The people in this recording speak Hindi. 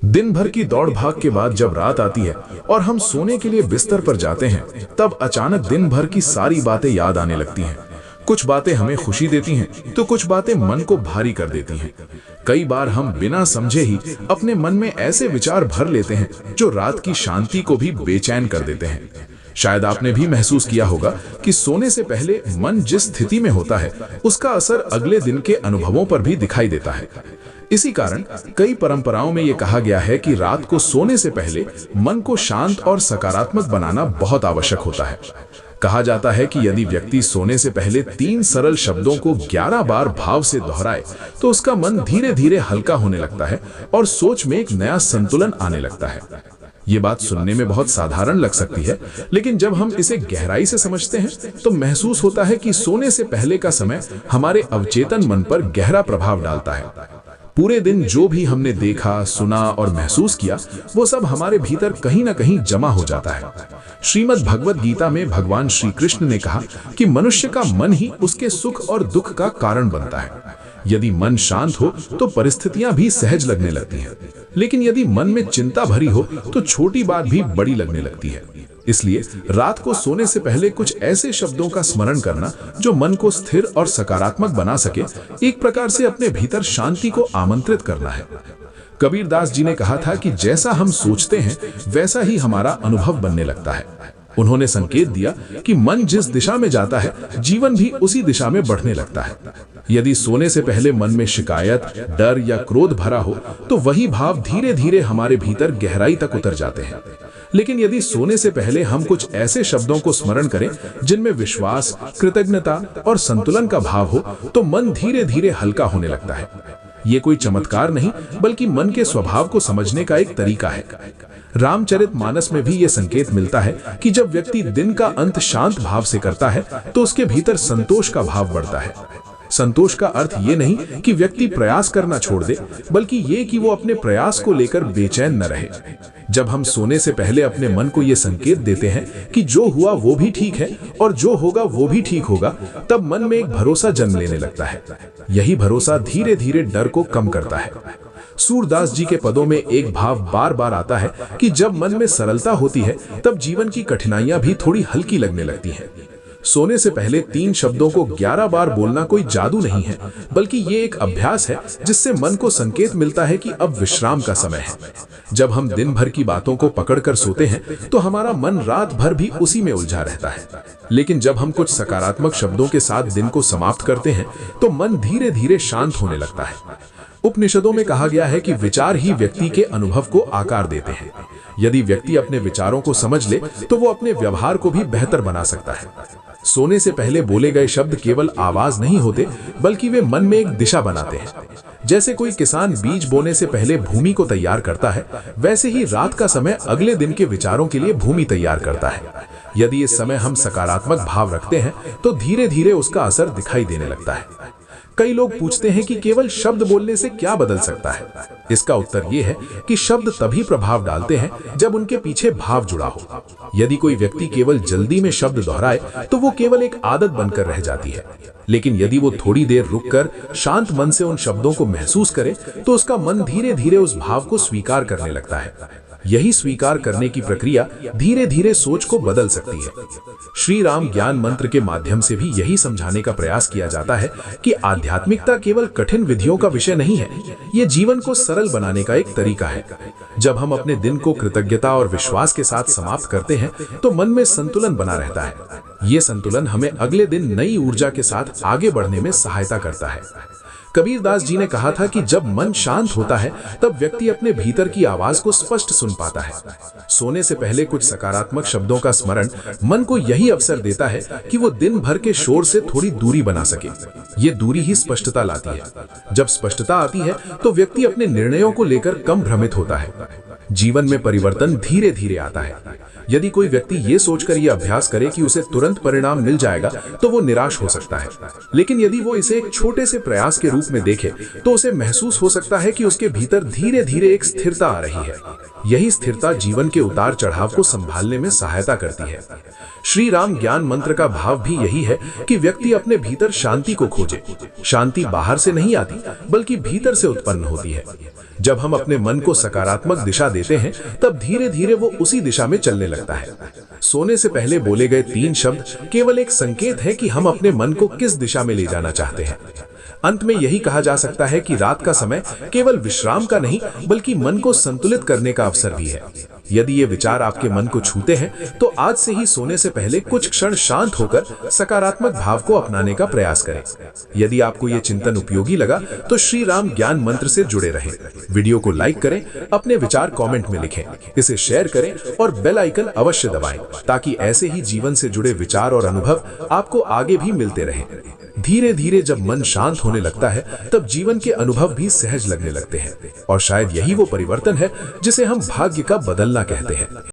दिन भर की दौड़ भाग के बाद जब रात आती है और हम सोने के लिए बिस्तर पर जाते हैं, तब अचानक दिन भर की सारी बातें याद आने लगती हैं। कुछ बातें हमें खुशी देती हैं, तो कुछ बातें मन को भारी कर देती हैं। कई बार हम बिना समझे ही अपने मन में ऐसे विचार भर लेते हैं जो रात की शांति को भी बेचैन कर देते हैं। शायद आपने भी महसूस किया होगा कि सोने से पहले मन जिस स्थिति में होता है, उसका असर अगले दिन के अनुभवों पर भी दिखाई देता है। इसी कारण कई परंपराओं में यह कहा गया है कि रात को सोने से पहले मन को शांत और सकारात्मक बनाना बहुत आवश्यक होता है। कहा जाता है कि यदि व्यक्ति सोने से पहले 3 सरल शब्दों को 11 बार भाव से दोहराए, तो उसका मन धीरे धीरे हल्का होने लगता है और सोच में एक नया संतुलन आने लगता है। ये बात सुनने में बहुत साधारण लग सकती है, लेकिन जब हम इसे गहराई से समझते हैं तो महसूस होता है कि सोने से पहले का समय हमारे अवचेतन मन पर गहरा प्रभाव डालता है। पूरे दिन जो भी हमने देखा, सुना और महसूस किया, वो सब हमारे भीतर कहीं ना कहीं जमा हो जाता है। श्रीमद् भगवद गीता में भगवान श्री कृष्ण ने कहा कि मनुष्य का मन ही उसके सुख और दुख का कारण बनता है। यदि मन शांत हो तो परिस्थितियां भी सहज लगने लगती हैं, लेकिन यदि मन में चिंता भरी हो तो छोटी बात भी बड़ी लगने लगती है। इसलिए रात को सोने से पहले कुछ ऐसे शब्दों का स्मरण करना जो मन को स्थिर और सकारात्मक बना सके, एक प्रकार से अपने भीतर शांति को आमंत्रित करना है। कबीर दास जी ने कहा था कि जैसा हम सोचते हैं वैसा ही हमारा अनुभव बनने लगता है। उन्होंने संकेत दिया कि मन जिस दिशा में जाता है, जीवन भी उसी दिशा में बढ़ने लगता है। यदि सोने से पहले मन में शिकायत, डर या क्रोध भरा हो, तो वही भाव धीरे धीरे हमारे भीतर गहराई तक उतर जाते हैं। लेकिन यदि सोने से पहले हम कुछ ऐसे शब्दों को स्मरण करें जिनमें विश्वास, कृतज्ञता और संतुलन का भाव हो, तो मन धीरे धीरे हल्का होने लगता है। ये कोई चमत्कार नहीं, बल्कि मन के स्वभाव को समझने का एक तरीका है। रामचरितमानस में भी ये संकेत मिलता है कि जब व्यक्ति दिन का अंत शांत भाव से करता है, तो उसके भीतर संतोष का भाव बढ़ता है। संतोष का अर्थ ये नहीं कि व्यक्ति प्रयास करना छोड़ दे, बल्कि ये कि वो अपने प्रयास को लेकर बेचैन न रहे। जब हम सोने से पहले अपने मन को ये संकेत देते हैं कि जो हुआ वो भी ठीक है और जो होगा वो भी ठीक होगा, तब मन में एक भरोसा जन्म लेने लगता है। यही भरोसा धीरे धीरे डर को कम करता है। सूरदास जी के पदों में एक भाव बार बार आता है कि जब मन में सरलता होती है, तब जीवन की कठिनाइयां भी थोड़ी हल्की लगने लगती हैं। सोने से पहले 3 शब्दों को 11 बार बोलना कोई जादू नहीं है, बल्कि ये एक अभ्यास है जिससे मन को संकेत मिलता है कि अब विश्राम का समय है। जब हम दिन भर की बातों को पकड़कर सोते हैं, तो हमारा मन रात भर भी उसी में उलझा रहता है। लेकिन जब हम कुछ सकारात्मक शब्दों के साथ दिन को समाप्त करते हैं, तो मन धीरे धीरे शांत होने लगता है। उपनिषदों में कहा गया है कि विचार ही व्यक्ति के अनुभव को आकार देते हैं। यदि व्यक्ति अपने विचारों को समझ ले, तो वो अपने व्यवहार को भी बेहतर बना सकता है। सोने से पहले बोले गए शब्द केवल आवाज नहीं होते, बल्कि वे मन में एक दिशा बनाते हैं। जैसे कोई किसान बीज बोने से पहले भूमि को तैयार करता है, वैसे ही रात का समय अगले दिन के विचारों के लिए भूमि तैयार करता है। यदि इस समय हम सकारात्मक भाव रखते हैं, तो धीरे धीरे उसका असर दिखाई देने लगता है। कई लोग पूछते हैं कि केवल शब्द बोलने से क्या बदल सकता है। इसका उत्तर ये है कि शब्द तभी प्रभाव डालते हैं जब उनके पीछे भाव जुड़ा हो। यदि कोई व्यक्ति केवल जल्दी में शब्द दोहराए, तो वो केवल एक आदत बनकर रह जाती है। लेकिन यदि वो थोड़ी देर रुककर शांत मन से उन शब्दों को महसूस करे, तो उसका मन धीरे धीरे उस भाव को स्वीकार करने लगता है। यही स्वीकार करने की प्रक्रिया धीरे धीरे सोच को बदल सकती है। श्री राम ज्ञान मंत्र के माध्यम से भी यही समझाने का प्रयास किया जाता है कि आध्यात्मिकता केवल कठिन विधियों का विषय नहीं है, ये जीवन को सरल बनाने का एक तरीका है। जब हम अपने दिन को कृतज्ञता और विश्वास के साथ समाप्त करते हैं, तो मन में संतुलन बना रहता है। ये संतुलन हमें अगले दिन नई ऊर्जा के साथ आगे बढ़ने में सहायता करता है। कबीर दास जी ने कहा था कि जब मन शांत होता है, तब व्यक्ति अपने भीतर की आवाज को स्पष्ट सुन पाता है। सोने से पहले कुछ सकारात्मक शब्दों का स्मरण मन को यही अवसर देता है कि वो दिन भर के शोर से थोड़ी दूरी बना सके। ये दूरी ही स्पष्टता लाती है। जब स्पष्टता आती है, तो व्यक्ति अपने निर्णयों को लेकर कम भ्रमित होता है। जीवन में परिवर्तन धीरे धीरे आता है। यदि कोई व्यक्ति ये सोचकर यह अभ्यास करे कि उसे तुरंत परिणाम मिल जाएगा, तो वो निराश हो सकता है। लेकिन यदि वो इसे एक छोटे से प्रयास के रूप में देखे, तो उसे महसूस हो सकता है कि उसके भीतर धीरे धीरे एक स्थिरता आ रही है। यही स्थिरता जीवन के उतार चढ़ाव को संभालने में सहायता करती है। श्री राम ज्ञान मंत्र का भाव भी यही है कि व्यक्ति अपने भीतर शांति को खोजे। शांति बाहर से नहीं आती, बल्कि भीतर से उत्पन्न होती है। जब हम अपने मन को सकारात्मक दिशा देते हैं तब धीरे धीरे वो उसी दिशा में चलने लगता है। सोने से पहले बोले गए 3 शब्द केवल एक संकेत है कि हम अपने मन को किस दिशा में ले जाना चाहते हैं। अंत में यही कहा जा सकता है कि रात का समय केवल विश्राम का नहीं बल्कि मन को संतुलित करने का अवसर भी है। यदि ये विचार आपके मन को छूते हैं तो आज से ही सोने से पहले कुछ क्षण शांत होकर सकारात्मक भाव को अपनाने का प्रयास करें। यदि आपको ये चिंतन उपयोगी लगा तो श्री राम ज्ञान मंत्र से जुड़े रहें। वीडियो को लाइक करें, अपने विचार कमेंट में लिखें, इसे शेयर करें और बेल आइकन अवश्य दबाएं ताकि ऐसे ही जीवन से जुड़े विचार और अनुभव आपको आगे भी मिलते रहें। धीरे धीरे जब मन शांत होने लगता है तब जीवन के अनुभव भी सहज लगने लगते हैं और शायद यही वो परिवर्तन है जिसे हम भाग्य का बदलना कहते हैं।